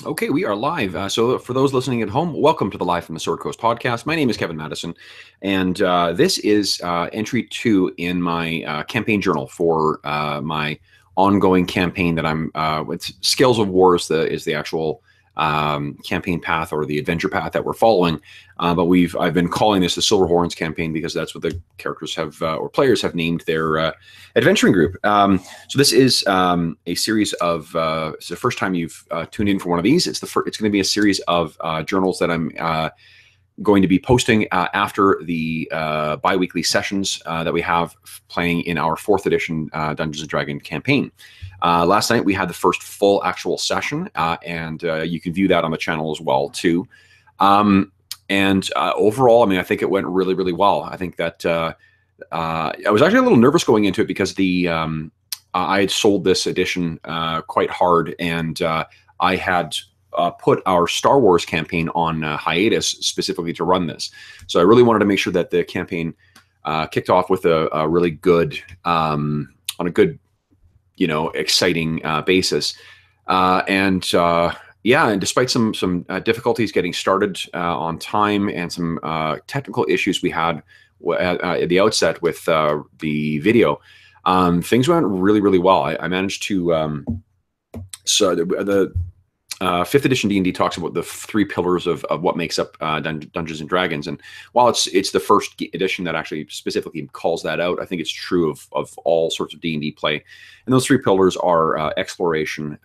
Okay, we are live. So, for those listening at home, welcome to the Live from the Sword Coast podcast. My name is Kevin Madison, and this is entry 2 in my campaign journal for my ongoing campaign that I'm with. Scales of War is the actual campaign path or the adventure path that we're following. But I've been calling this the Silver Horns campaign because that's what the characters have or players have named their adventuring group. So this is a series of. It's the first time you've tuned in for one of these. It's going to be a series of journals that I'm going to be posting after the bi-weekly sessions that we have playing in our 4th edition Dungeons and Dragons campaign. Last night we had the first full actual session, and you can view that on the channel as well too. And overall, I mean, I think it went really, really well. I think that I was actually a little nervous going into it because I had sold this edition quite hard, and I had put our Star Wars campaign on hiatus specifically to run this. So I really wanted to make sure that the campaign kicked off with a really good, on a good, exciting basis. Yeah, and despite some difficulties getting started on time and some technical issues we had at the outset with the video, things went really, really well. I managed to so the 5th edition D&D talks about the 3 pillars of what makes up Dungeons and Dragons, and while it's the first edition that actually specifically calls that out, I think it's true of all sorts of D&D play. And those 3 pillars are exploration,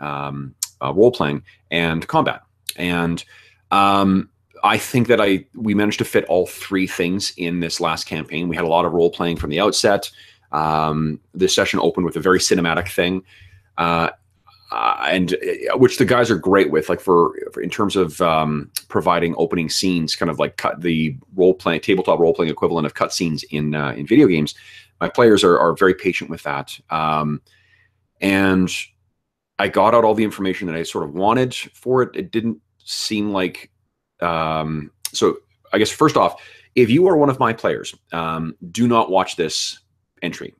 role-playing, and combat. And I think that we managed to fit all 3 things in this last campaign. We had a lot of role-playing from the outset. This session opened with a very cinematic thing. And which the guys are great with, like for in terms of providing opening scenes, kind of like the tabletop role playing equivalent of cutscenes in video games. My players are very patient with that, and I got out all the information that I sort of wanted for it. It didn't seem like so. I guess first off, if you are one of my players, do not watch this entry.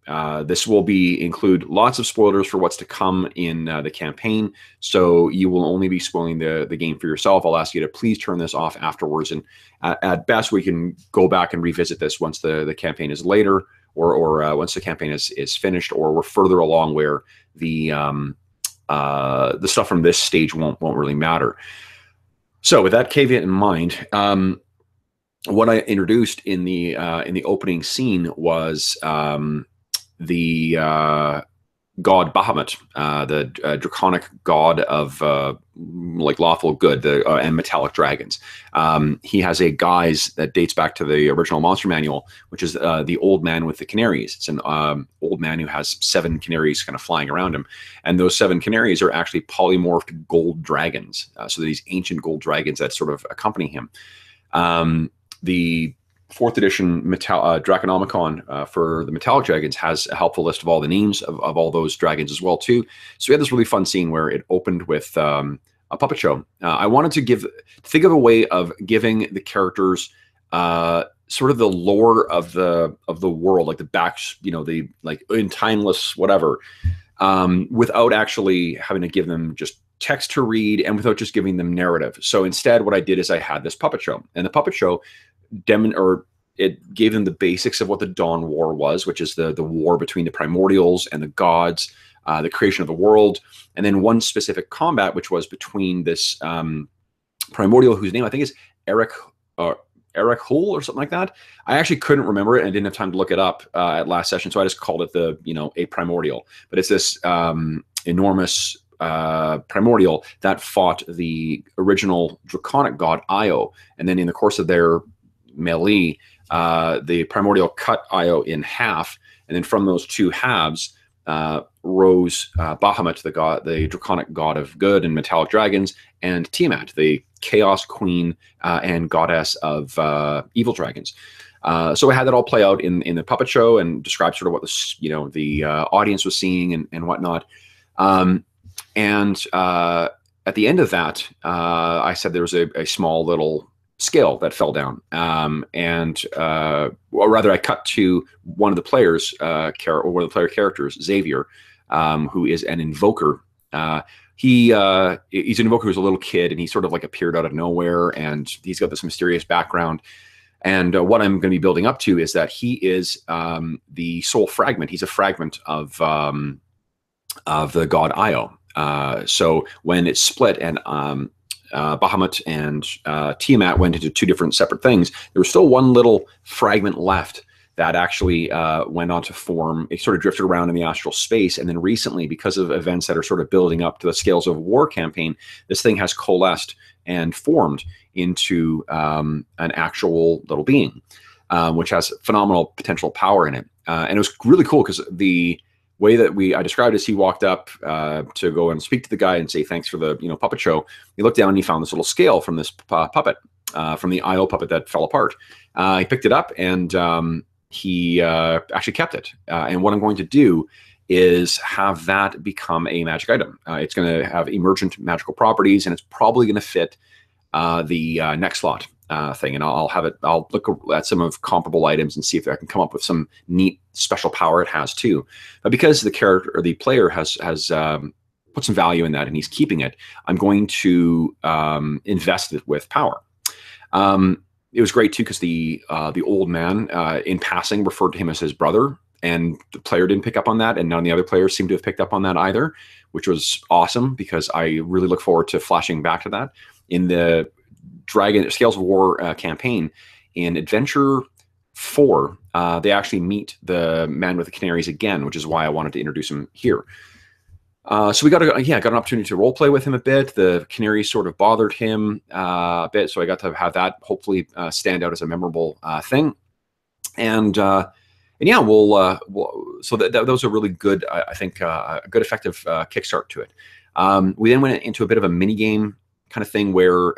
This will include lots of spoilers for what's to come in the campaign, so you will only be spoiling the game for yourself. I'll ask you to please turn this off afterwards, and at best we can go back and revisit this once the campaign is later, or once the campaign is finished, or we're further along where the stuff from this stage won't really matter. So with that caveat in mind, what I introduced in the opening scene was the god Bahamut, the draconic god of like lawful good, and metallic dragons. He has a guise that dates back to the original Monster Manual, which is the old man with the canaries. It's an old man who has 7 canaries kind of flying around him, and those 7 canaries are actually polymorphed gold dragons. So these ancient gold dragons that sort of accompany him. The 4th edition Draconomicon for the Metallic Dragons has a helpful list of all the names of all those dragons as well too. So we had this really fun scene where it opened with a puppet show. I wanted to think of a way of giving the characters sort of the lore of the world, like the back, the like in timeless whatever, without actually having to give them just text to read and without just giving them narrative. So instead, what I did is I had this puppet show, and the puppet show it gave them the basics of what the Dawn War was, which is the war between the primordials and the gods, the creation of the world, and then one specific combat, which was between this primordial whose name I think is Eric Hull or something like that. I actually couldn't remember it and I didn't have time to look it up at last session, so I just called it a primordial. But it's this enormous primordial that fought the original draconic god Io, and then in the course of their melee, the primordial cut Io in half, and then from those 2 halves rose Bahamut, the draconic god of good and metallic dragons, and Tiamat, the chaos queen and goddess of evil dragons. So I had that all play out in the puppet show and describe sort of what the audience was seeing and whatnot. And at the end of that, I said there was a small little scale that fell down. Or rather, I cut to one of the players, one of the player characters, Xavier, who is an invoker He's an invoker who's a little kid, and he sort of like appeared out of nowhere, and he's got this mysterious background. And what I'm going to be building up to is that he is the soul fragment. He's a fragment of the god Io. So when it's split and Bahamut and Tiamat went into two different separate things, there was still one little fragment left that actually went on to form. It sort of drifted around in the astral space. And then recently, because of events that are sort of building up to the Scales of War campaign, this thing has coalesced and formed into an actual little being, which has phenomenal potential power in it. And it was really cool because the way that I described it is he walked up to go and speak to the guy and say thanks for the puppet show. He looked down and he found this little scale from this puppet, from the Io puppet that fell apart. He picked it up and he actually kept it. And what I'm going to do is have that become a magic item. It's going to have emergent magical properties, and it's probably going to fit the next slot thing. And I'll look at some of comparable items and see if I can come up with some neat special power it has too. But because the character or the player has put some value in that and he's keeping it, I'm going to invest it with power. It was great too because the old man in passing referred to him as his brother, and the player didn't pick up on that, and none of the other players seemed to have picked up on that either, which was awesome because I really look forward to flashing back to that in the Scales of War campaign. In Adventure 4, they actually meet the Man with the Canaries again, which is why I wanted to introduce him here. So we got an opportunity to role play with him a bit. The Canaries sort of bothered him a bit, so I got to have that hopefully stand out as a memorable thing. And yeah, so those are really good. I think a good effective kickstart to it. We then went into a bit of a mini game kind of thing where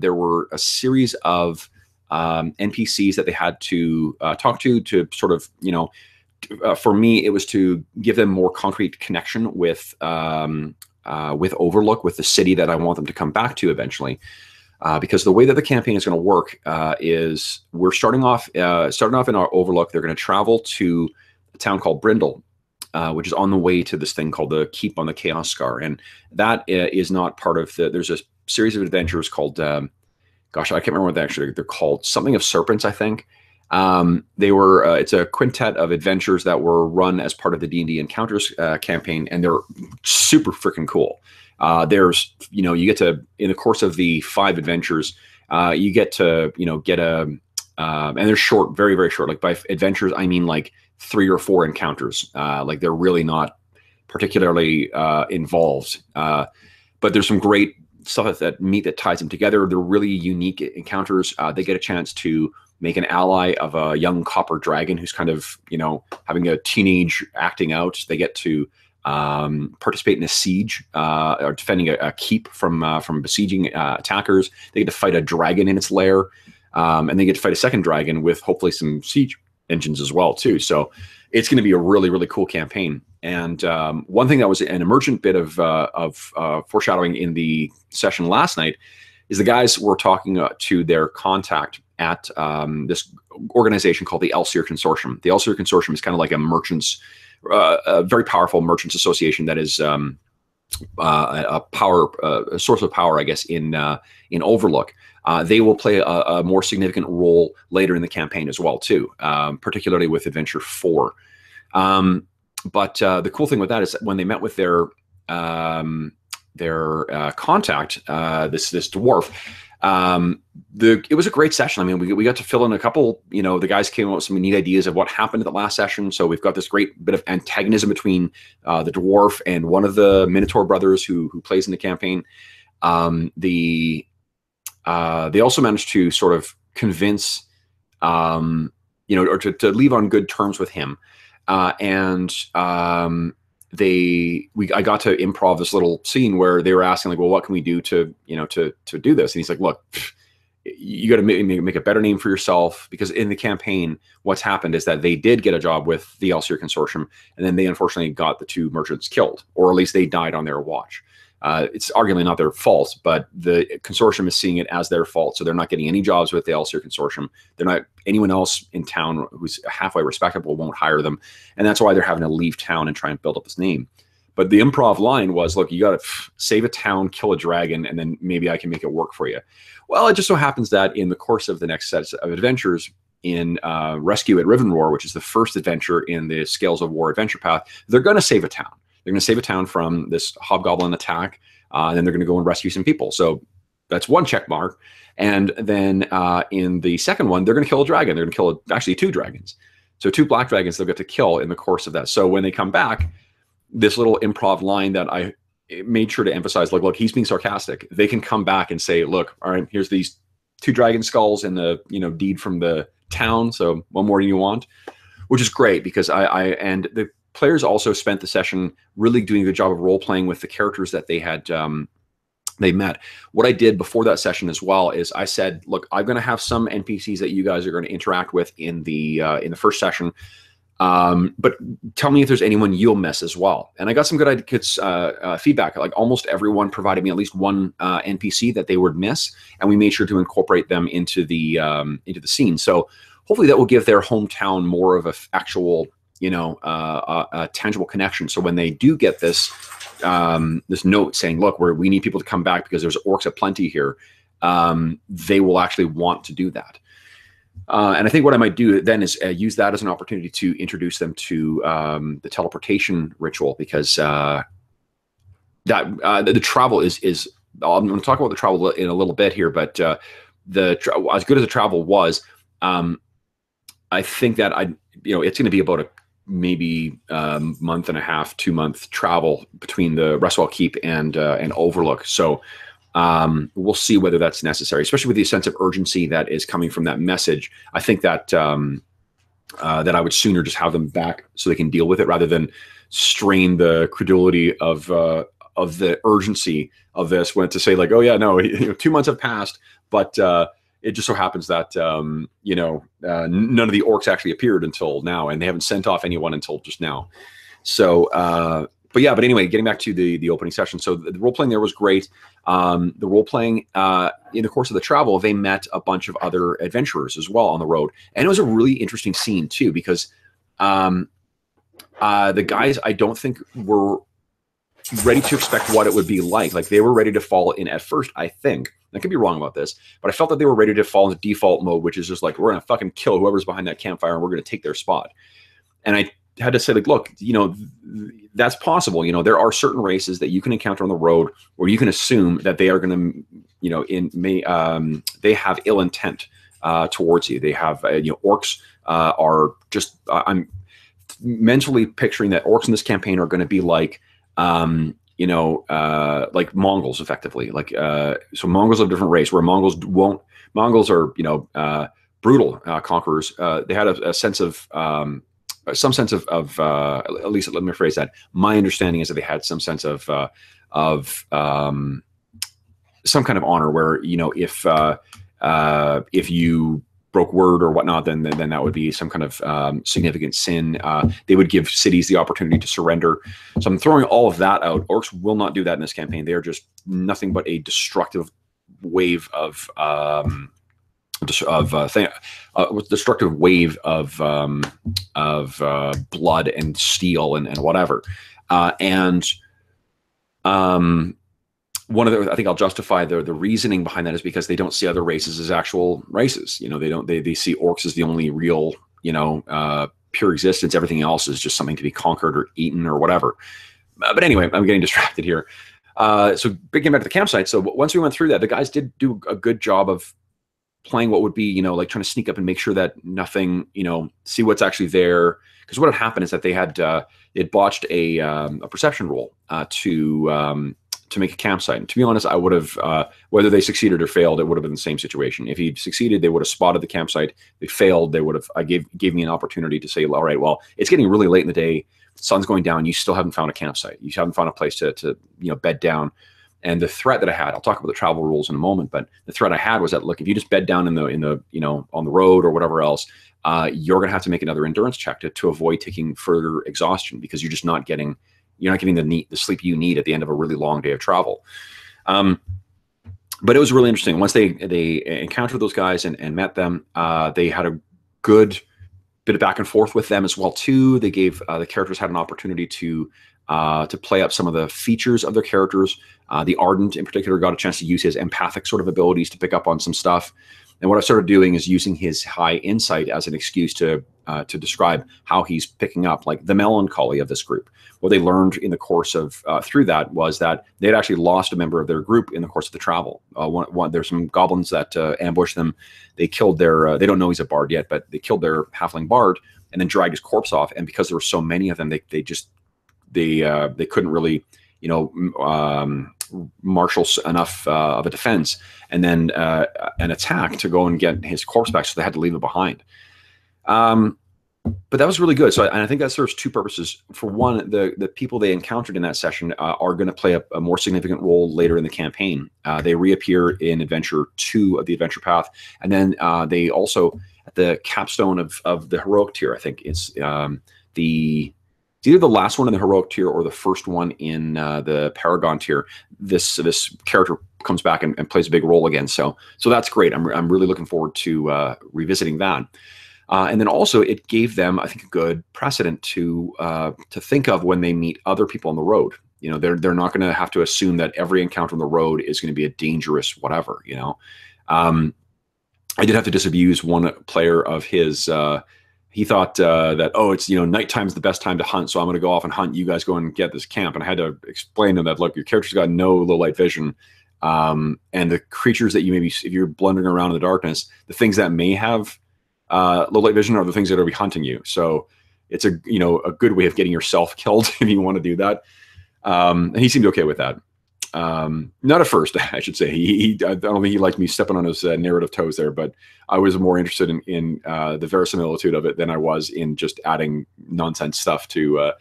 there were a series of NPCs that they had to talk to sort of, for me, it was to give them more concrete connection with Overlook, with the city that I want them to come back to eventually. Because the way that the campaign is going to work is we're starting off in our Overlook. They're going to travel to a town called Brindle, which is on the way to this thing called the Keep on the Chaos Scar. And that is not part of there's a series of adventures called, gosh, I can't remember what they're called. Something of Serpents, I think. It's a quintet of adventures that were run as part of the D&D Encounters campaign, and they're super freaking cool. There's, you get to, in the course of the 5 adventures, you get to, get and they're short, very, very short. Like by adventures, I mean like 3 or 4 encounters. Like they're really not particularly involved. But there's some great stuff that ties them together. They're really unique encounters. They get a chance to make an ally of a young copper dragon who's kind of, having a teenage acting out. They get to participate in a siege or defending a keep from besieging attackers. They get to fight a dragon in its lair, and they get to fight a second dragon with hopefully some siege engines as well too. So it's going to be a really, really cool campaign. And one thing that was an emergent bit of foreshadowing in the session last night is the guys were talking to their contact at this organization called the Elseer Consortium. The Elseer Consortium is kind of like a very powerful merchants association that is a source of power, I guess, in Overlook. They will play a more significant role later in the campaign as well, too, particularly with Adventure 4. But the cool thing with that is that when they met with their contact, this dwarf, it was a great session. I mean, we got to fill in a couple, the guys came up with some neat ideas of what happened at the last session. So we've got this great bit of antagonism between the dwarf and one of the Minotaur brothers who plays in the campaign. They also managed to sort of convince, or to leave on good terms with him. I got to improv this little scene where they were asking like, well, what can we do to do this? And he's like, look, you got to make a better name for yourself, because in the campaign, what's happened is that they did get a job with the Elseer Consortium, and then they unfortunately got the 2 merchants killed, or at least they died on their watch. It's arguably not their fault, but the consortium is seeing it as their fault. So they're not getting any jobs with the Elseer Consortium. They're not, anyone else in town who's halfway respectable won't hire them. And that's why they're having to leave town and try and build up this name. But the improv line was, look, you got to save a town, kill a dragon, and then maybe I can make it work for you. Well, it just so happens that in the course of the next set of adventures in Rescue at Rivenroar, which is the first adventure in the Scales of War adventure path, they're going to save a town. They're going to save a town from this hobgoblin attack, and then they're going to go and rescue some people. So that's one check mark. And then in the second one, they're going to kill a dragon. They're going to kill actually 2 dragons. So 2 black dragons they'll get to kill in the course of that. So when they come back, this little improv line that I made sure to emphasize, like, look, he's being sarcastic. They can come back and say, look, all right, here's these 2 dragon skulls and the deed from the town. So what more do you want? Which is great because and the players also spent the session really doing a good job of role playing with the characters that they had they met. What I did before that session as well is I said, look, I'm going to have some NPCs that you guys are going to interact with in the first session, but tell me if there's anyone you'll miss as well. And I got some good feedback. Like almost everyone provided me at least one NPC that they would miss, and we made sure to incorporate them into the scene. So hopefully that will give their hometown more of a actual a tangible connection. So when they do get this this note saying, look, we need people to come back because there's orcs aplenty here, they will actually want to do that. And I think what I might do then is use that as an opportunity to introduce them to the teleportation ritual, because the travel is I'm going to talk about the travel in a little bit here, but as good as the travel was, I think that it's going to be about a maybe month and a half, 2-month travel between the Restwell Keep and Overlook. So we'll see whether that's necessary, especially with the sense of urgency that is coming from that message. I think that that I would sooner just have them back so they can deal with it rather than strain the credulity of the urgency of this, when to say like, oh yeah, no, 2 months have passed, but it just so happens that none of the orcs actually appeared until now, and they haven't sent off anyone until just now. So, but anyway, getting back to the opening session. So the role playing there was great. The role playing in the course of the travel, they met a bunch of other adventurers as well on the road, and it was a really interesting scene too, because the guys I don't think were ready to expect what it would be like. Like they were ready to fall in at first, I think. I could be wrong about this, but I felt that they were ready to fall into default mode, which is just like, we're going to fucking kill whoever's behind that campfire and we're going to take their spot. And I had to say, like, look, that's possible. There are certain races that you can encounter on the road where you can assume that they are going to, they have ill intent towards you. They have, orcs are just, I'm mentally picturing that orcs in this campaign are going to be like, like Mongols, effectively. Like, so Mongols of a different race, where Mongols are, brutal conquerors. They had a sense of, some sense of at least let me rephrase that. My understanding is that they had some sense of some kind of honor, where, if you broke word or whatnot, then that would be some kind of significant sin. They would give cities the opportunity to surrender. So I'm throwing all of that out. Orcs will not do that in this campaign. They are just nothing but a destructive wave of blood and steel and whatever. One of the, I think I'll justify the reasoning behind that is because they don't see other races as actual races. They see orcs as the only real, pure existence. Everything else is just something to be conquered or eaten or whatever. But anyway, I'm getting distracted here. So getting back to the campsite. So once we went through that, the guys did do a good job of playing what would be, like trying to sneak up and make sure that nothing, see what's actually there. Because what had happened is that they had botched a perception roll to make a campsite. And to be honest, I would have, whether they succeeded or failed, it would have been the same situation. If he succeeded, they would have spotted the campsite. They failed, they would have, gave me an opportunity to say, all right, well, it's getting really late in the day, sun's going down, you still haven't found a campsite. You haven't found a place to bed down. And the threat that I had, I'll talk about the travel rules in a moment, but the threat I had was that, look, if you just bed down in the on the road or whatever else, you're going to have to make another endurance check to avoid taking further exhaustion, because you're just not getting the sleep you need at the end of a really long day of travel. But it was really interesting. Once they encountered those guys and met them, they had a good bit of back and forth with them as well too. They gave the characters had an opportunity to to play up some of the features of their characters. The Ardent, in particular, got a chance to use his empathic sort of abilities to pick up on some stuff. And what I started doing is using his high insight as an excuse to describe how he's picking up, like, the melancholy of this group. What they learned in the course of through that was that they'd actually lost a member of their group in the course of the travel. There's some goblins that ambushed them. They killed their. They don't know he's a bard yet, but they killed their halfling bard and then dragged his corpse off. And because there were so many of them, they couldn't really, marshal enough of a defense and then an attack to go and get his corpse back. So they had to leave it behind. But that was really good. So, and I think that serves two purposes. For one, the people they encountered in that session are going to play a more significant role later in the campaign. They reappear in Adventure 2 of the Adventure Path, and then they also, at the capstone of the Heroic tier, I think it's either the last one in the Heroic tier or the first one in the Paragon tier. This character comes back and plays a big role again. So that's great. I'm really looking forward to revisiting that. And then also it gave them, I think, a good precedent to think of when they meet other people on the road. They're not going to have to assume that every encounter on the road is going to be a dangerous whatever. I did have to disabuse one player of his. He thought that, it's, nighttime's the best time to hunt, so I'm going to go off and hunt. You guys go and get this camp. And I had to explain to him that, look, your character's got no low light vision. And the creatures that you if you're blundering around in the darkness, the things that may have low light vision are the things that are be hunting you. So it's a good way of getting yourself killed if you want to do that. And he seemed okay with that. Not at first, I should say. I don't think he liked me stepping on his narrative toes there, but I was more interested in the verisimilitude of it than I was in just adding nonsense stuff to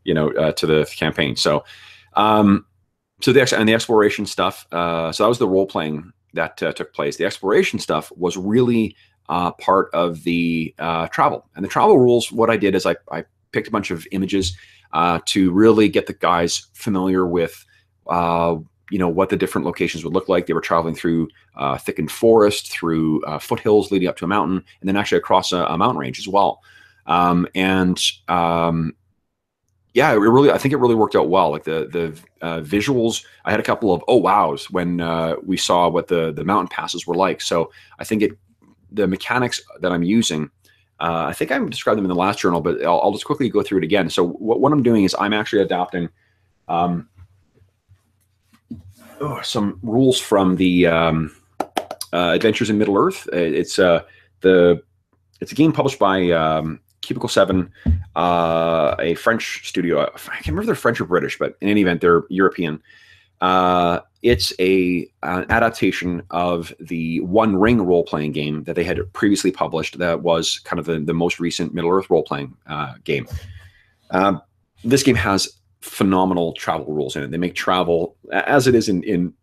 the campaign. So the exploration stuff. So that was the role playing that took place. The exploration stuff was really part of the travel. And the travel rules, what I did is I picked a bunch of images to really get the guys familiar with what the different locations would look like. They were traveling through thickened forest, through foothills leading up to a mountain, and then actually across a mountain range as well. I think it really worked out well. Like the visuals, I had a couple of wows when we saw what the mountain passes were like. So I think the mechanics that I'm using, I think I described them in the last journal, but I'll just quickly go through it again. So what I'm doing is I'm actually adapting some rules from the Adventures in Middle Earth. It's a game published by Cubicle 7, a French studio. I can't remember if they're French or British, but in any event, they're European. It's an adaptation of the One Ring role-playing game that they had previously published. That was kind of the most recent Middle Earth role-playing game. This game has phenomenal travel rules in it. They make travel, as it is in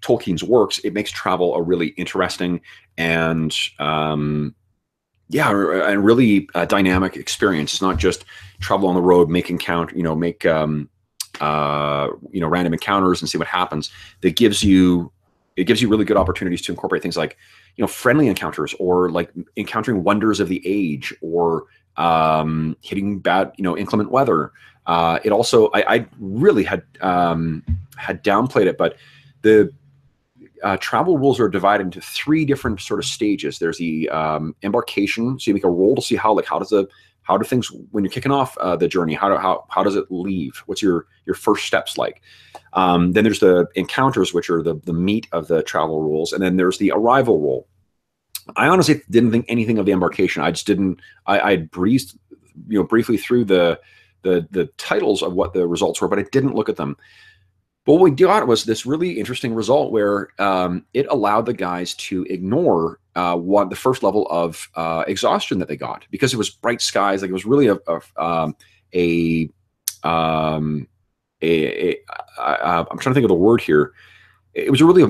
Tolkien's works, it makes travel a really interesting and really dynamic experience. It's not just travel on the road, make random encounters and see what happens. It gives you really good opportunities to incorporate things like, friendly encounters, or like encountering wonders of the age, or hitting bad, inclement weather. It also, I really had downplayed it, but the travel rules are divided into 3 different sort of stages. There's the embarkation, so you make a roll to see how do things, when you're kicking off the journey, how does it leave? What's your first steps like? Then there's the encounters, which are the meat of the travel rules, and then there's the arrival roll. I honestly didn't think anything of the embarkation. I just didn't. I breezed, briefly through the titles of what the results were, but I didn't look at them. But what we got was this really interesting result where it allowed the guys to ignore the first level of exhaustion that they got, because it was bright skies. Like, it was really I'm trying to think of the word here. It was really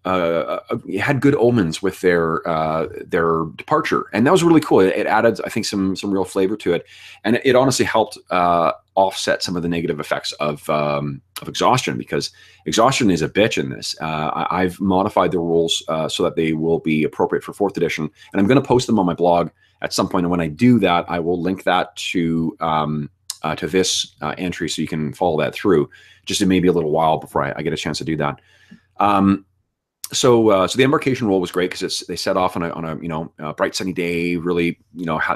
it had good omens with their departure, and that was really cool. It added, I think, some real flavor to it, and it honestly helped offset some of the negative effects of exhaustion, because exhaustion is a bitch in this. I've modified the rules so that they will be appropriate for 4th edition, and I'm going to post them on my blog at some point. And when I do that, I will link that to to this entry, so you can follow that through. Just it may be a little while before I get a chance to do that. So the embarkation roll was great because they set off on a bright sunny day, really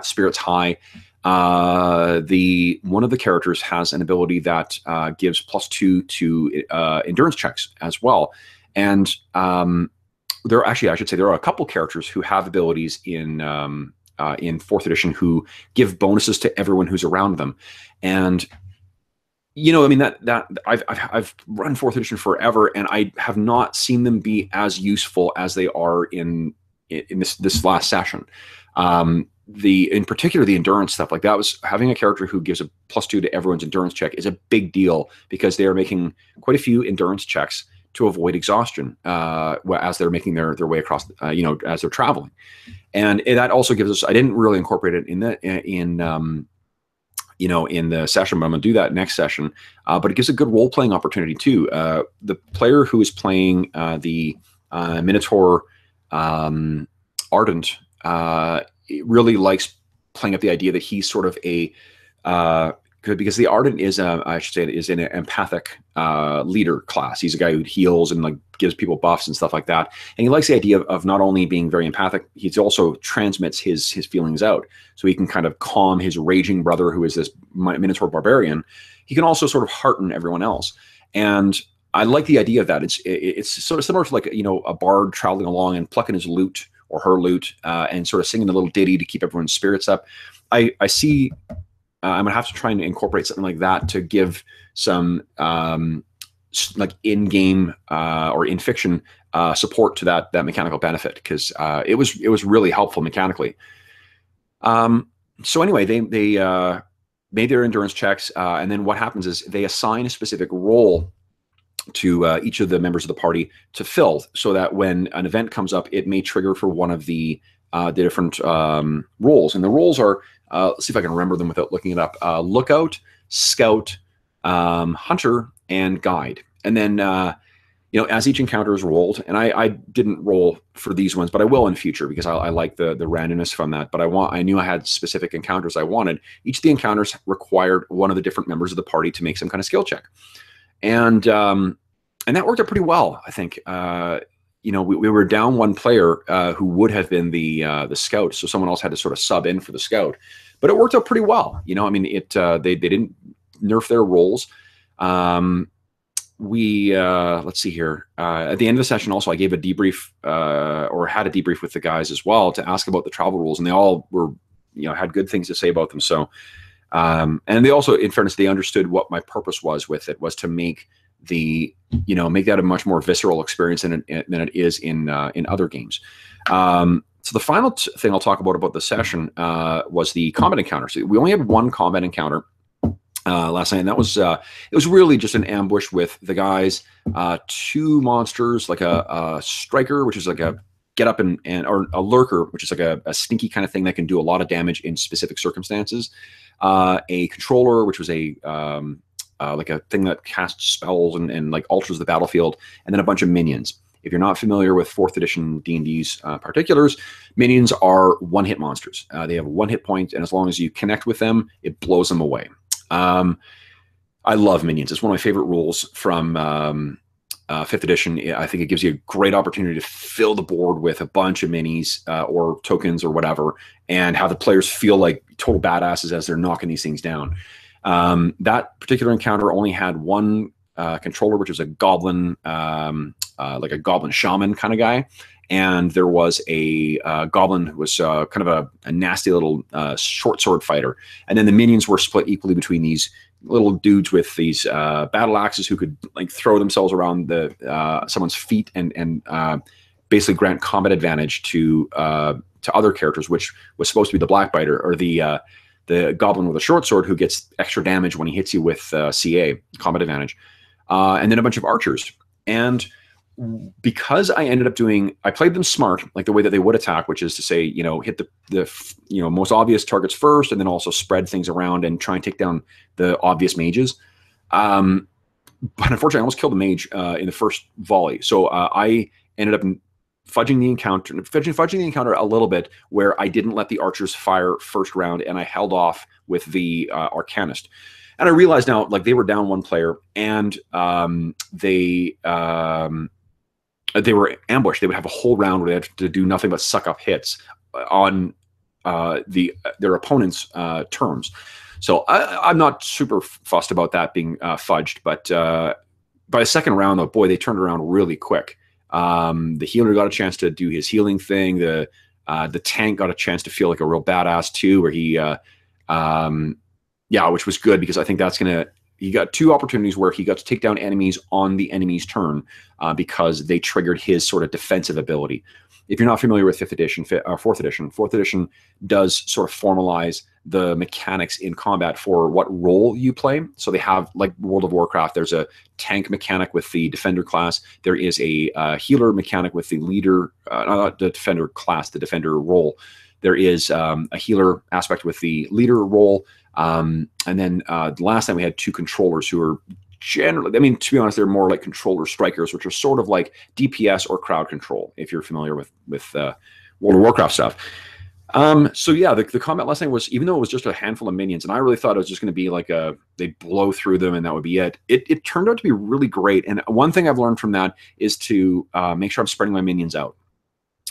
spirits high. One of the characters has an ability that gives +2 to endurance checks as well, and there actually, I should say, there are a couple characters who have abilities in 4th edition who give bonuses to everyone who's around them, and I mean that I've run 4th edition forever, and I have not seen them be as useful as they are in this last session. In particular, the endurance stuff, like that, was having a character who gives a +2 to everyone's endurance check is a big deal, because they are making quite a few endurance checks to avoid exhaustion as they're making their way across, as they're traveling. And that also gives us, I didn't really incorporate it in the session, but I'm going to do that next session. But it gives a good role-playing opportunity too. The player who is playing the Minotaur Ardent really likes playing up the idea that he's sort of because the Ardent is, I should say, is an empathic leader class. He's a guy who heals and like gives people buffs and stuff like that. And he likes the idea of not only being very empathic, he also transmits his feelings out. So he can kind of calm his raging brother, who is this Minotaur barbarian. He can also sort of hearten everyone else. And I like the idea of that. It's sort of similar to like, a bard traveling along and plucking his lute or her lute and sort of singing a little ditty to keep everyone's spirits up. I see. I'm gonna have to try and incorporate something like that to give some like in-game or in fiction support to that mechanical benefit, because it was really helpful mechanically. So anyway, they made their endurance checks, and then what happens is they assign a specific role to each of the members of the party to fill, so that when an event comes up, it may trigger for one of the different roles. And the roles are, let's see if I can remember them without looking it up: Lookout, Scout, Hunter, and Guide. And then, as each encounter is rolled, and I didn't roll for these ones, but I will in future, because I like the randomness from that. But I knew I had specific encounters I wanted. Each of the encounters required one of the different members of the party to make some kind of skill check, and that worked out pretty well, I think. We were down one player who would have been the scout, so someone else had to sort of sub in for the scout, but it worked out pretty well. I mean, they didn't nerf their roles. Let's see here. At the end of the session, also, I gave a debrief or had a debrief with the guys as well to ask about the travel rules, and they all were, had good things to say about them. So, and they also, in fairness, they understood what my purpose was with it, was to make make that a much more visceral experience than it is in other games. So the final thing I'll talk about the session was the combat encounter. So we only had one combat encounter last night, and that was it was really just an ambush with the guys, 2 monsters, like a striker, which is like a get up or a lurker, which is like a sneaky kind of thing that can do a lot of damage in specific circumstances, a controller, which was like a thing that casts spells and like alters the battlefield, and then a bunch of minions. If you're not familiar with 4th edition D&D's particulars, minions are one-hit monsters. They have 1 hit point, and as long as you connect with them, it blows them away. I love minions. It's one of my favorite rules from 5th edition. I think it gives you a great opportunity to fill the board with a bunch of minis or tokens or whatever, and have the players feel like total badasses as they're knocking these things down. That particular encounter only had one controller, which was a goblin, like a goblin shaman kind of guy, and there was a goblin who was kind of a nasty little short sword fighter, and then the minions were split equally between these little dudes with these battle axes who could like throw themselves around someone's feet and basically grant combat advantage to other characters, which was supposed to be the Blackbiter, or the goblin with a short sword who gets extra damage when he hits you with CA, combat advantage, and then a bunch of archers. And because I ended up I played them smart, like the way that they would attack, which is to say, hit the most obvious targets first, and then also spread things around and try and take down the obvious mages. But unfortunately, I almost killed the mage in the first volley. So I ended up fudging the encounter a little bit, where I didn't let the archers fire first round, and I held off with the arcanist. And I realized now, like, they were down one player, and they were ambushed. They would have a whole round where they had to do nothing but suck up hits on their opponent's terms. So I'm not super fussed about that being fudged, but by the second round, though, boy, they turned around really quick. The healer got a chance to do his healing thing. The tank got a chance to feel like a real badass too, where he, which was good, because I think that's he got two opportunities where he got to take down enemies on the enemy's turn because they triggered his sort of defensive ability. If you're not familiar with 5th edition, 4th edition does sort of formalize the mechanics in combat for what role you play. So they have, like World of Warcraft, there's a tank mechanic with the defender class. There is a healer mechanic with the leader, not the defender class, the defender role. There is a healer aspect with the leader role. And then the last time we had 2 controllers who are generally, I mean, to be honest, they're more like controller strikers, which are sort of like DPS or crowd control, if you're familiar with World of Warcraft stuff. So yeah, the combat last night was, even though it was just a handful of minions, and I really thought it was just going to be like they'd blow through them and that would be it. It turned out to be really great. And one thing I've learned from that is to make sure I'm spreading my minions out.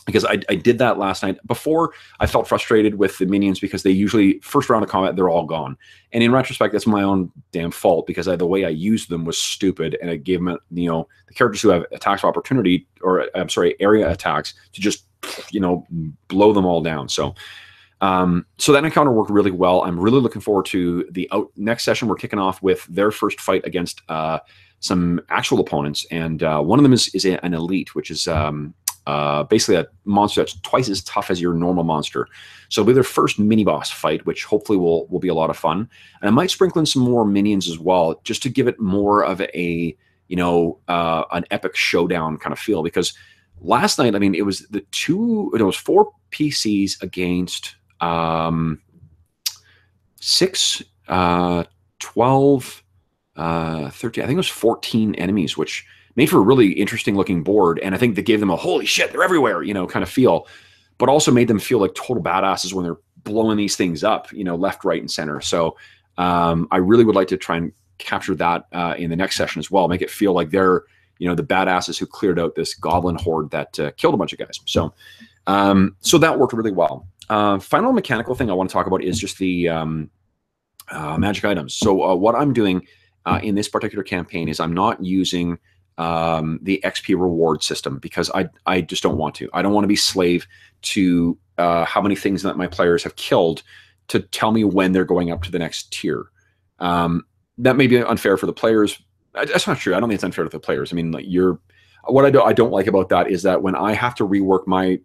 Because I did that last night. Before, I felt frustrated with the minions because they usually, first round of combat, they're all gone. And in retrospect, that's my own damn fault, because the way I used them was stupid, and it gave them, the characters who have attacks of opportunity, or I'm sorry, area attacks, to just, blow them all down. So that encounter worked really well. I'm really looking forward to the next session. We're kicking off with their first fight against some actual opponents, and one of them is an elite, which is basically a monster that's twice as tough as your normal monster. So it'll be their first mini boss fight, which hopefully will be a lot of fun. And I might sprinkle in some more minions as well, just to give it more of a an epic showdown kind of feel. Because last night, I mean, it was 4 PCs against 6, 12, 13. I think it was 14 enemies, which made for a really interesting looking board. And I think they gave them a holy shit, they're everywhere, kind of feel, but also made them feel like total badasses when they're blowing these things up, left, right, and center. So I really would like to try and capture that in the next session as well. Make it feel like they're, the badasses who cleared out this goblin horde that killed a bunch of guys. So so that worked really well. Final mechanical thing I want to talk about is just the magic items. So what I'm doing in this particular campaign is I'm not using the XP reward system, because I just don't want to. I don't want to be slave to how many things that my players have killed to tell me when they're going up to the next tier. That may be unfair for the players. That's not true. I don't think it's unfair to the players. I mean, like, what I don't like about that is that when I have to rework my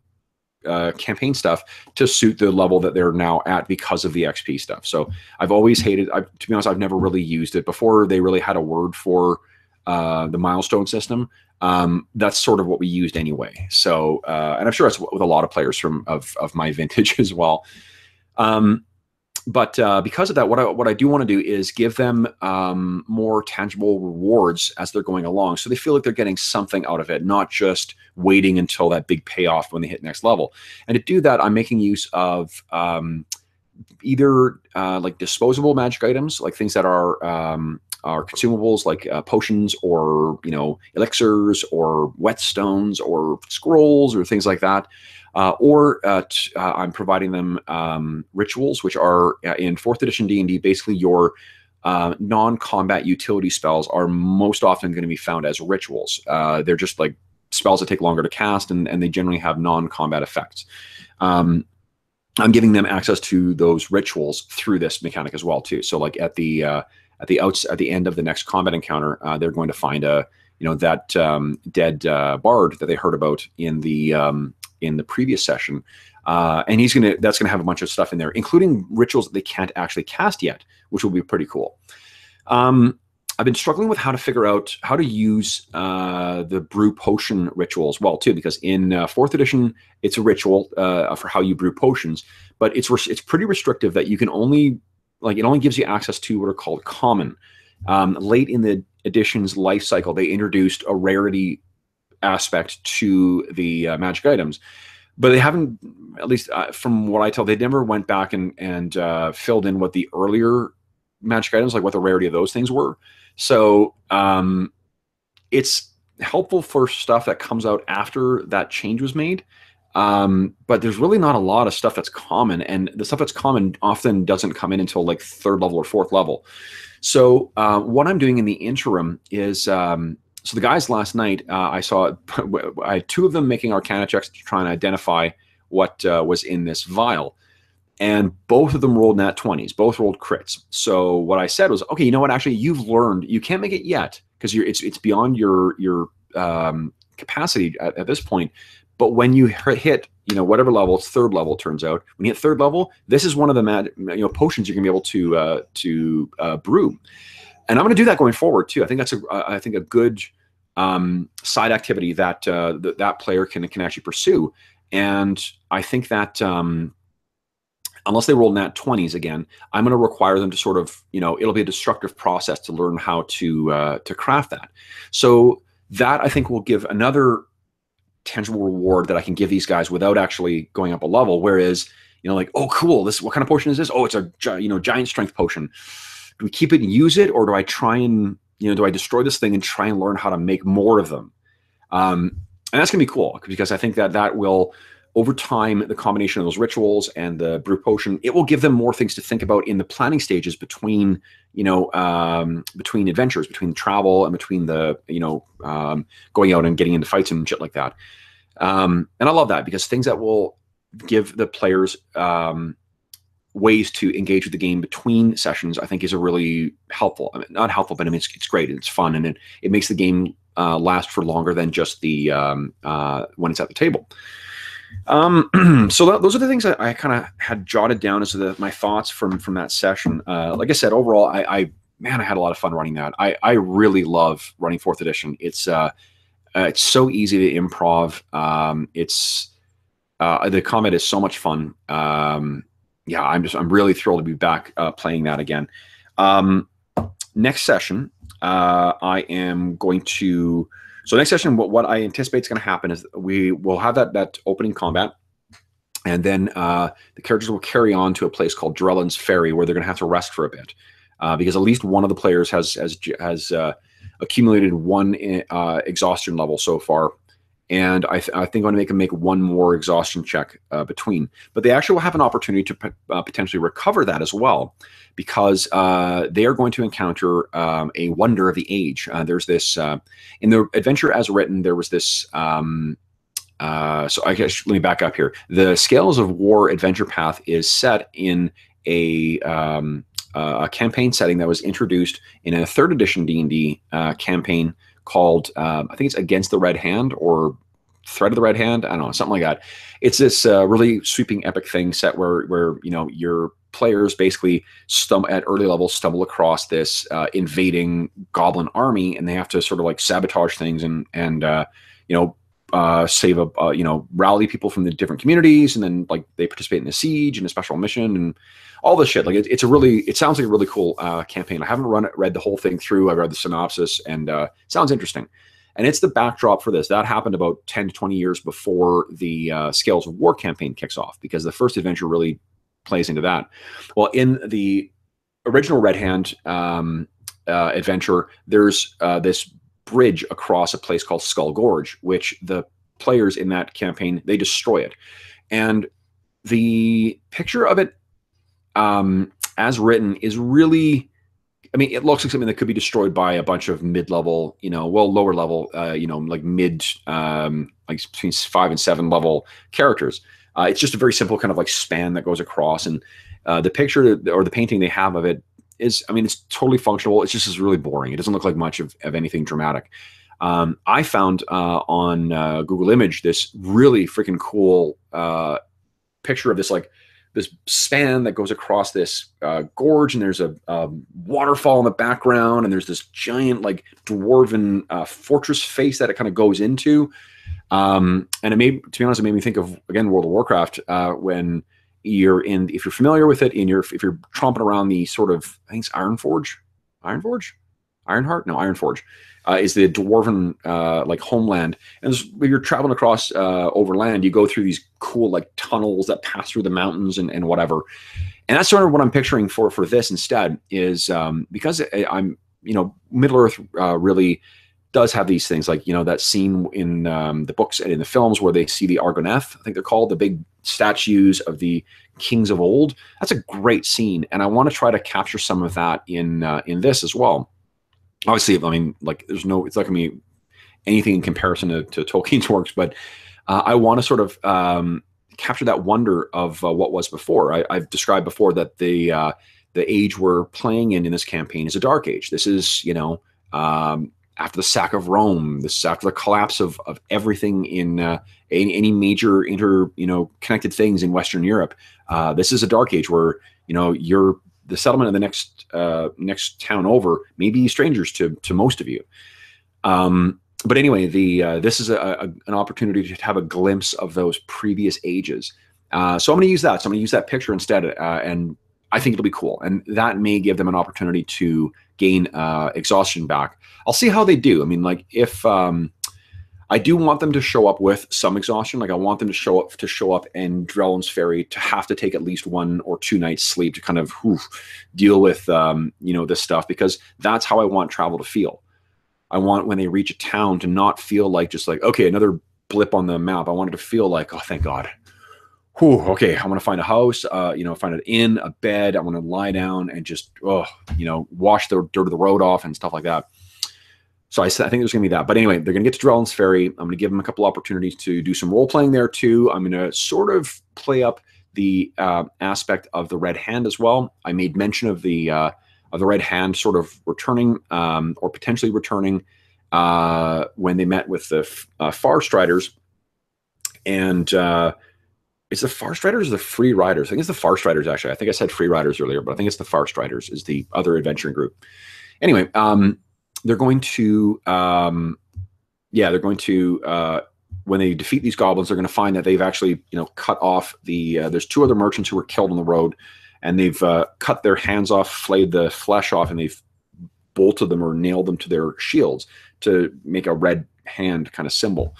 campaign stuff to suit the level that they're now at because of the XP stuff. So I've always hated, to be honest, I've never really used it. Before they really had a word for the milestone system, that's sort of what we used anyway. So, and I'm sure that's with a lot of players of my vintage as well. But because of that, what I do want to do is give them more tangible rewards as they're going along, so they feel like they're getting something out of it, not just waiting until that big payoff when they hit next level. And to do that, I'm making use of either like disposable magic items, like things that are consumables, like potions, or elixirs, or whetstones, or scrolls, or things like that. Or I'm providing them rituals, which are in 4th edition D&D. Basically, your non-combat utility spells are most often going to be found as rituals. They're just like spells that take longer to cast, and they generally have non-combat effects. I'm giving them access to those rituals through this mechanic as well too. So, like at the end of the next combat encounter, they're going to find that dead bard that they heard about in the previous session, and that's gonna have a bunch of stuff in there, including rituals that they can't actually cast yet, which will be pretty cool. I've been struggling with how to figure out how to use the brew potion ritual as well too, because in 4th edition it's a ritual for how you brew potions, but it's pretty restrictive that you can only, like, it only gives you access to what are called common. Late in the edition's life cycle, they introduced a rarity aspect to the magic items, but they haven't, at least from what I tell, they never went back and filled in what the earlier magic items, like what the rarity of those things were. So it's helpful for stuff that comes out after that change was made. But there's really not a lot of stuff that's common, and the stuff that's common often doesn't come in until like 3rd level or 4th level. So what I'm doing in the interim is, so the guys last night, I saw, I had 2 of them making Arcana checks to try and identify what was in this vial. And both of them rolled nat 20s, both rolled crits. So what I said was, okay, you know what? Actually, you've learned. You can't make it yet because it's beyond your capacity at this point. But when you hit, whatever level, it's 3rd level, it turns out. When you hit 3rd level, this is one of the potions you're gonna be able to brew. And I'm going to do that going forward too. I think that's a good side activity that that player can actually pursue. And I think that unless they roll nat 20s again, I'm going to require them to sort of, it'll be a destructive process to learn how to craft that. So that I think will give another tangible reward that I can give these guys without actually going up a level. Whereas, like, oh, cool, what kind of potion is this? Oh, it's a giant strength potion. Do we keep it and use it, or do I try and do I destroy this thing and try and learn how to make more of them? And that's gonna be cool because I think that will, over time, the combination of those rituals and the brew potion, it will give them more things to think about in the planning stages between between adventures, between travel and between the going out and getting into fights and shit like that. And I love that because things that will give the players ways to engage with the game between sessions, I think, is a really helpful. I mean, not helpful, but I mean, it's great. It's fun, and it makes the game last for longer than just the when it's at the table. So those are the things I kind of had jotted down as my thoughts from that session. Like I said, overall, I had a lot of fun running that. I really love running 4th edition. It's so easy to improv. The combat is so much fun. Yeah, I'm really thrilled to be back playing that again. Next session, I am going to. So next session, what I anticipate is going to happen is we will have that opening combat, and then the characters will carry on to a place called Drellin's Ferry, where they're going to have to rest for a bit, because at least one of the players has accumulated 1 exhaustion level so far. And I think I'm going to make one more exhaustion check between. But they actually will have an opportunity to potentially recover that as well, because they are going to encounter a wonder of the age. There's this, in the adventure as written, there was this, so I guess, let me back up here. The Scales of War adventure path is set in a campaign setting that was introduced in a 3rd edition D&D campaign called, I think it's Against the Red Hand or Threat of the Red Hand. I don't know, something like that. It's this really sweeping epic thing set where your players basically at early levels stumble across this invading goblin army, and they have to sort of like sabotage things and save rally people from the different communities, and then like they participate in a siege and a special mission and all this shit. Like it sounds like a really cool campaign. I haven't read the whole thing through. I read the synopsis, and it sounds interesting. And it's the backdrop for this. That happened about 10 to 20 years before the Scales of War campaign kicks off, because the first adventure really plays into that. Well, in the original Red Hand adventure, there's this bridge across a place called Skull Gorge, which the players in that campaign, they destroy it. And the picture of it as written is really, I mean, it looks like something that could be destroyed by a bunch of mid-level, lower level, like mid, like between 5 and 7 level characters. It's just a very simple kind of like span that goes across, and the picture or the painting they have of it is, I mean, it's totally functional. It's just really boring. It doesn't look like much of anything dramatic. I found on Google Image this really freaking cool picture of this this span that goes across this gorge, and there's a waterfall in the background, and there's this giant like dwarven fortress face that it kind of goes into. And to be honest, it made me think of, again, World of Warcraft, when if you're familiar with it, if you're tromping around the sort of, I think it's Ironforge. Ironheart? No, Ironforge. Is the dwarven like homeland, and when you're traveling across overland, you go through these cool like tunnels that pass through the mountains and whatever, and that's sort of what I'm picturing for this instead. Is because I'm Middle Earth really does have these things like that scene in the books and in the films where they see the Argoneth, I think they're called, the big statues of the kings of old. That's a great scene, and I want to try to capture some of that in this as well. Obviously, I mean, like, it's not going to be anything in comparison to Tolkien's works, but I want to sort of capture that wonder of what was before. I've described before that the age we're playing in this campaign is a dark age. This is, after the sack of Rome, this is after the collapse of everything in any major connected things in Western Europe. This is a dark age where, you're the settlement of the next town over may be strangers to most of you. But anyway, this is an opportunity to have a glimpse of those previous ages. So I'm going to use that. So I'm going to use that picture instead, and I think it'll be cool. And that may give them an opportunity to gain exhaustion back. I'll see how they do. I mean, like, if I do want them to show up with some exhaustion. Like, I want them to show up in Drellon's Ferry to have to take at least 1 or 2 nights sleep to kind of deal with this stuff, because that's how I want travel to feel. I want, when they reach a town, to not feel like just like, okay, another blip on the map. I want it to feel like, oh, thank God. Whew, okay, I want to find a house, find an inn, a bed. I want to lie down and just, wash the dirt of the road off and stuff like that. So I think there's going to be that. But anyway, they're going to get to Drellon's Ferry. I'm going to give them a couple opportunities to do some role playing there too. I'm going to sort of play up the aspect of the Red Hand as well. I made mention of the Red Hand sort of returning or potentially returning when they met with the Farstriders. And it's the Farstriders or the Free Riders? I think it's the Farstriders, actually. I think I said Free Riders earlier, but I think it's the Farstriders is the other adventuring group. Anyway, they're going to, when they defeat these goblins, they're going to find that they've actually, cut off there's 2 other merchants who were killed on the road, and they've cut their hands off, flayed the flesh off, and they've bolted them or nailed them to their shields to make a red hand kind of symbol.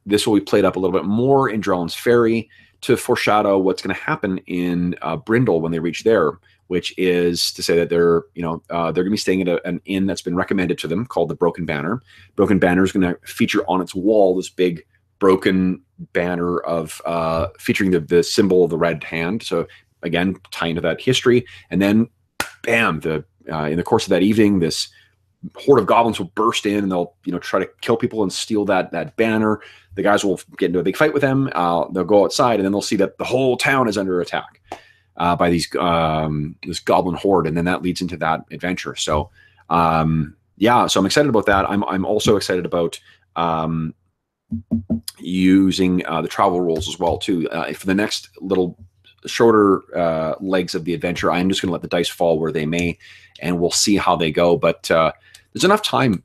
This will be played up a little bit more in Drellon's Ferry to foreshadow what's going to happen in Brindle when they reach there, which is to say that they're going to be staying at an inn that's been recommended to them called the Broken Banner. Broken Banner is going to feature on its wall this big broken banner of featuring the symbol of the red hand. So again, tie into that history, and then bam, in the course of that evening, this horde of goblins will burst in and they'll try to kill people and steal that banner. The guys will get into a big fight with them. They'll go outside, and then they'll see that the whole town is under attack by these this goblin horde, and then that leads into that adventure. So so I'm excited about that. I'm also excited about using the travel rules as well too. For the next little shorter legs of the adventure, I'm just going to let the dice fall where they may, and we'll see how they go. But there's enough time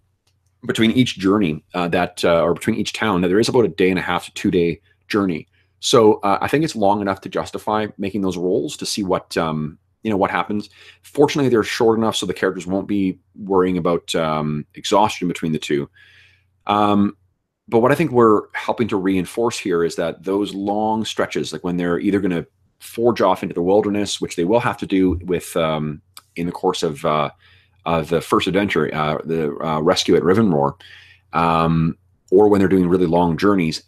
between each journey or between each town that there is about a 1.5 to 2 day journey. So I think it's long enough to justify making those rolls to see what what happens. Fortunately, they're short enough so the characters won't be worrying about exhaustion between the two. But what I think we're helping to reinforce here is that those long stretches, like when they're either going to forge off into the wilderness, which they will have to do with in the course of the first adventure, the rescue at Rivenroar, or when they're doing really long journeys,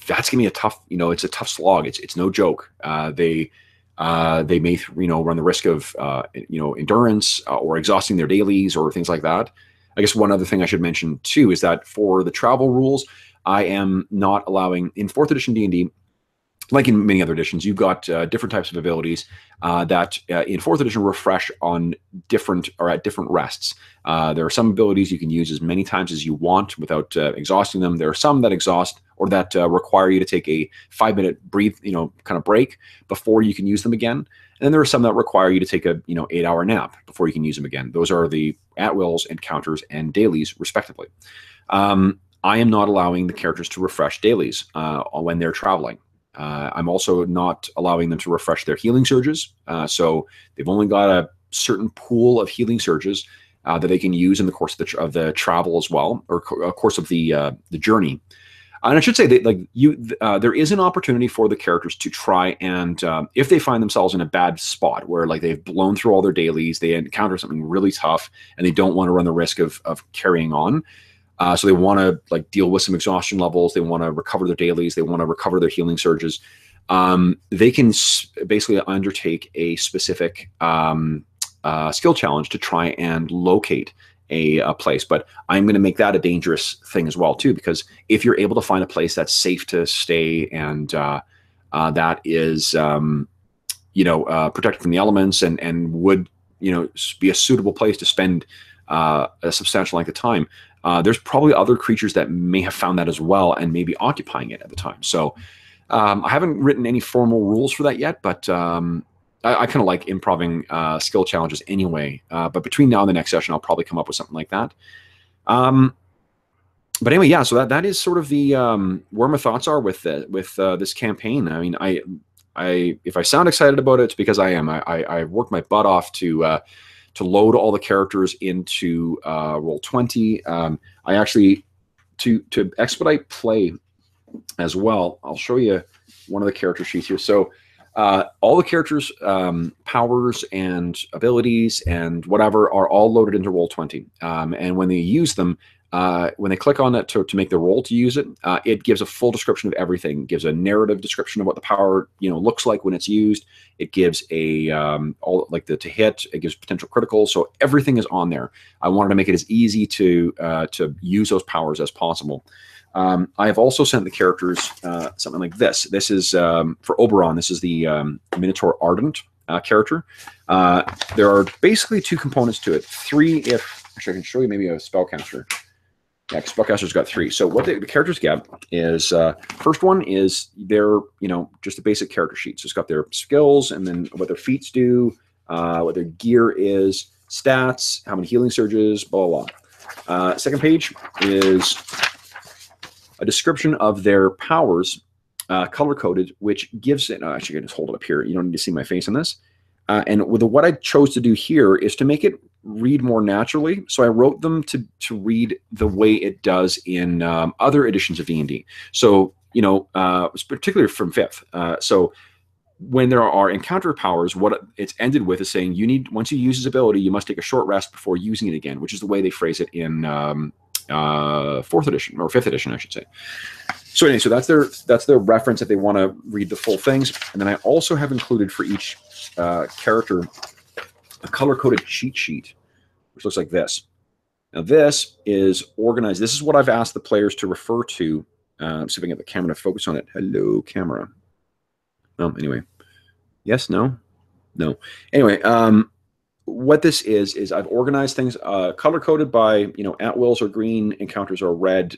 that's gonna be a tough, it's a tough slog. It's no joke. They may, run the risk of, endurance or exhausting their dailies or things like that. I guess one other thing I should mention too is that for the travel rules, I am not allowing in 4th edition D&D. Like in many other editions, you've got different types of abilities that in 4th edition refresh on different or at different rests. There are some abilities you can use as many times as you want without exhausting them. There are some that exhaust or that require you to take a 5-minute breathe, kind of break before you can use them again. And then there are some that require you to take a 8-hour nap before you can use them again. Those are the at-wills, encounters, and dailies, respectively. I am not allowing the characters to refresh dailies when they're traveling. I'm also not allowing them to refresh their healing surges. So they've only got a certain pool of healing surges. that they can use in the course of the travel as well, or course of the journey. And I should say that there is an opportunity for the characters to try and if they find themselves in a bad spot where like they've blown through all their dailies, they encounter something really tough, and they don't want to run the risk of carrying on. So they want to like deal with some exhaustion levels. They want to recover their dailies. They want to recover their healing surges. They can basically undertake a specific skill challenge to try and locate a place. But I'm going to make that a dangerous thing as well too, because if you're able to find a place that's safe to stay and that is protected from the elements and would be a suitable place to spend a substantial length of time, there's probably other creatures that may have found that as well and may be occupying it at the time. So I haven't written any formal rules for that yet, but I kind of like improving skill challenges anyway. But between now and the next session, I'll probably come up with something like that. But anyway, yeah. So that is sort of the where my thoughts are with this campaign. I mean, if I sound excited about it, it's because I am. I worked my butt off to load all the characters into Roll20. I actually to expedite play as well. I'll show you one of the character sheets here. So. All the characters' powers and abilities and whatever are all loaded into Roll20. And when they use them, when they click on it to make the roll to use it, it gives a full description of everything. It gives a narrative description of what the power looks like when it's used. It gives all like the to hit. It gives potential criticals. So everything is on there. I wanted to make it as easy to use those powers as possible. I have also sent the characters something like this. This is for Oberon. This is the Minotaur Ardent character. There are basically two components to it. Three, if actually I can show you maybe a spellcaster. Yeah, spellcaster's got three. So what the characters get is first one is their just a basic character sheet. So it's got their skills and then what their feats do, what their gear is, stats, how many healing surges, blah blah blah. Second page is a description of their powers, color-coded, which gives it. Actually, I can just hold it up here. You don't need to see my face on this. And with what I chose to do here is to make it read more naturally. So I wrote them to read the way it does in other editions of D&D. So particularly from 5th. So when there are encounter powers, what it's ended with is saying once you use his ability, you must take a short rest before using it again, which is the way they phrase it in 4th edition or 5th edition, I should say. So anyway, so that's their reference if they want to read the full things. And then I also have included for each character a color-coded cheat sheet, which looks like this. Now this is organized. This is what I've asked the players to refer to. See if I can get the camera to focus on it. Hello, camera. Oh, anyway. Yes, no? No. Anyway, what this is I've organized things color-coded by, at-wills are green, encounters are red,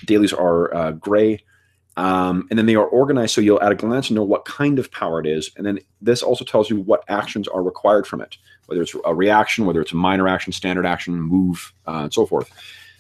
dailies are gray, and then they are organized so you'll at a glance know what kind of power it is, and then this also tells you what actions are required from it, whether it's a reaction, whether it's a minor action, standard action, move, and so forth.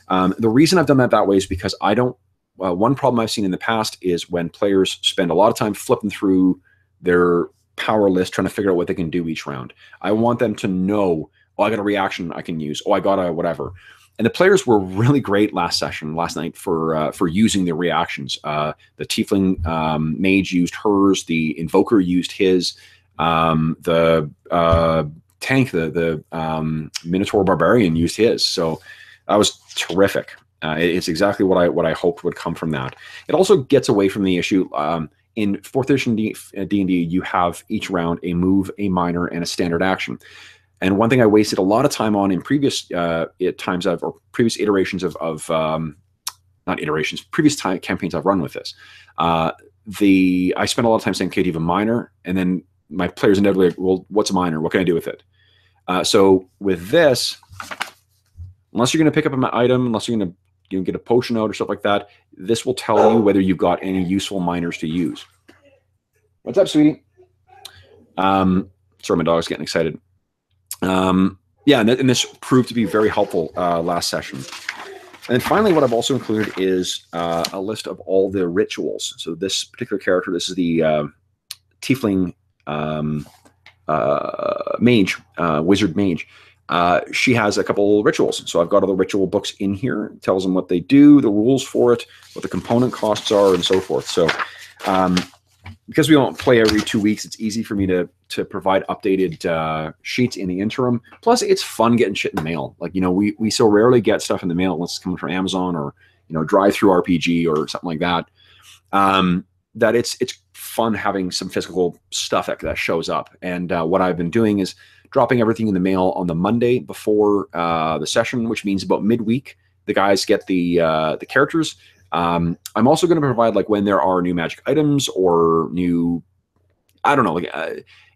The reason I've done that way is because I don't, one problem I've seen in the past is when players spend a lot of time flipping through their power list trying to figure out what they can do each round. I want them to know, oh, I got a reaction I can use. Oh, I got a whatever. And the players were really great last night for using the reactions. The Tiefling mage used hers. The Invoker used his. The tank, the Minotaur Barbarian used his. So that was terrific. It's exactly what I hoped would come from that. It also gets away from the issue. In 4th edition D&D, you have each round a move, a minor, and a standard action. And one thing I wasted a lot of time on in previous previous iterations previous campaigns I've run with this. I spent a lot of time saying, okay, do you have a minor? And then my players inevitably like, well, what's a minor? What can I do with it? So with this, unless you're going to pick up an item, unless you're going to get a potion out or stuff like that, this will tell you whether you've got any useful minors to use. What's up, sweetie? Sorry, my dog's getting excited. Yeah, and this proved to be very helpful last session. And then finally, what I've also included is a list of all the rituals. So this particular character, this is the Tiefling mage, wizard mage. she has a couple rituals. So I've got all the ritual books in here. It tells them what they do, the rules for it, what the component costs are, and so forth. So because we don't play every 2 weeks, it's easy for me to provide updated sheets in the interim. Plus, it's fun getting shit in the mail. Like, we so rarely get stuff in the mail unless it's coming from Amazon or, Drive Through RPG or something like that. That it's fun having some physical stuff that shows up. And what I've been doing is dropping everything in the mail on the Monday before the session, which means about midweek, the guys get the characters. I'm also going to provide, like, when there are new magic items or new, I don't know, like,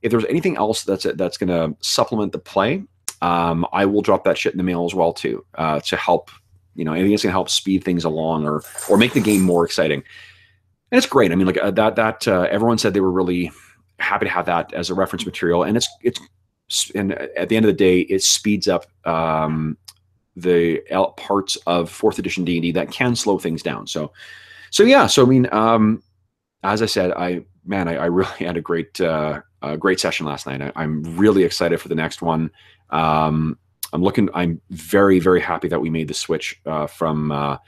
if there's anything else that's going to supplement the play, I will drop that shit in the mail as well too, to help, anything that's going to help speed things along or make the game more exciting. And it's great. I mean, like everyone said they were really happy to have that as a reference material, and and at the end of the day, it speeds up the parts of 4th edition D&D that can slow things down. So yeah. So I mean, as I said, I really had a great session last night. I'm really excited for the next one. I'm very, very happy that we made the switch from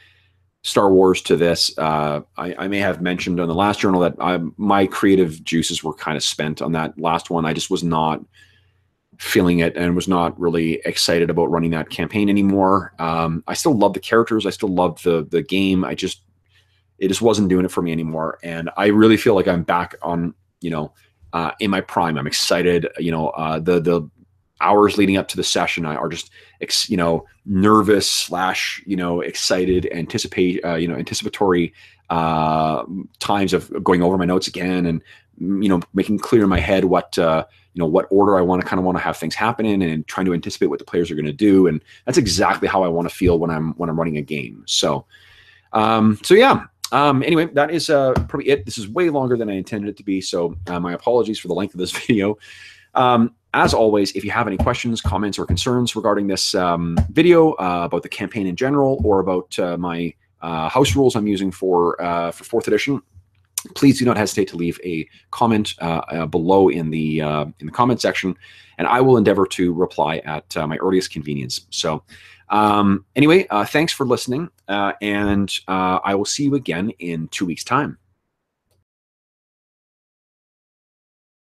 Star Wars to this. I may have mentioned on the last journal that my creative juices were kind of spent on that last one. I just was not feeling it and was not really excited about running that campaign anymore. I still love the characters. I still love the game. It just wasn't doing it for me anymore. And I really feel like I'm back on, in my prime. I'm excited. The hours leading up to the session are just, nervous / excited, anticipatory times of going over my notes again and, making clear in my head what order I want to have things happen in, and trying to anticipate what the players are going to do. And that's exactly how I want to feel when I'm running a game. So yeah. Anyway, that is probably it. This is way longer than I intended it to be. So my apologies for the length of this video. As always, if you have any questions, comments, or concerns regarding this video, about the campaign in general, or about my house rules I'm using for 4th edition, please do not hesitate to leave a comment below in the comment section, and I will endeavor to reply at my earliest convenience. So anyway, thanks for listening, and I will see you again in 2 weeks' time.